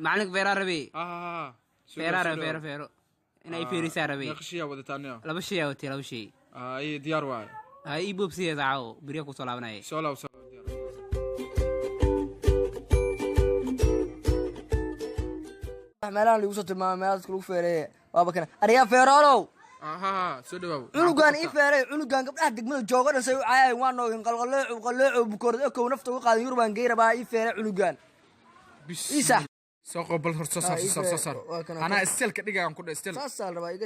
معلك فيرا ربي فيرا إن أي فيري ساربي نقشية ودتانيو لا بشي أوتي لا بشي أي ديار واي هاي بوبسي دعو بريكو صلابناي سولا meelaha lagu soo tilmaamay meelahaas lagu feereeyay waaba kana ariga feerolow soo dhawaw cunugan ii feeray cunugan gabdhaha degmada jooga dhan say u caayay waan noogin qalqaleeco bukoorad ekow nafta uga qaadan yurban geyrabaa ii feeray cunugan isa soo qobal hor soo saar ana istelka dhigaan ku dheestel saasal rabaa iga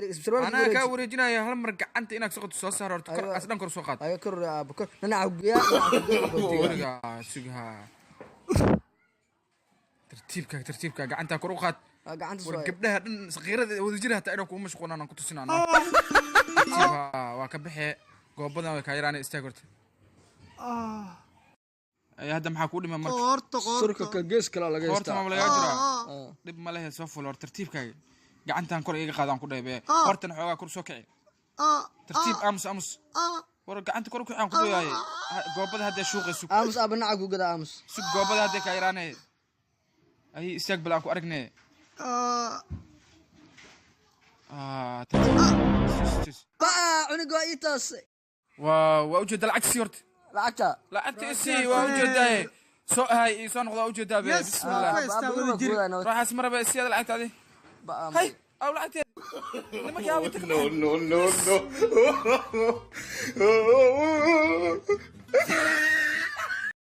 ana ka wareejinaya hal mar gacanta inaad soo qato soo saar horta kor asdan kor soo qaad ayo kor bukor nana ugiya sugha tartiibka gacanta kor u qaad gacanta soo gabdhaha dhan saqiirada wada jira hataa inaan ku mashquulnaan ku tusinaan waa ka baxee goobadan way ka yaraanay istaag horta ay hadda maxaa ku dhima marka surka ka gees kala laga horta ma laga jira dib ma lehe soo fulo tartiibkaaga gacantan kor iga qaadaan ku dheebee hortan xoogaa kor soo kici tartiib aamus war gacanta kor ku xaan ku dooyay goobada hadda shuuqayso aamus abanaca ku gada aamus sug goobada hadda ka yaraanay ay istaag balaan ku aragnay cunuga ii toos waa ujeeda lacag sii horta lacagta isii waa ujeedaa soo hay soo noqda ujeedaa bismillah waxaas maraba isii lacagtaadi hay aw lacagteed lama yaa wata no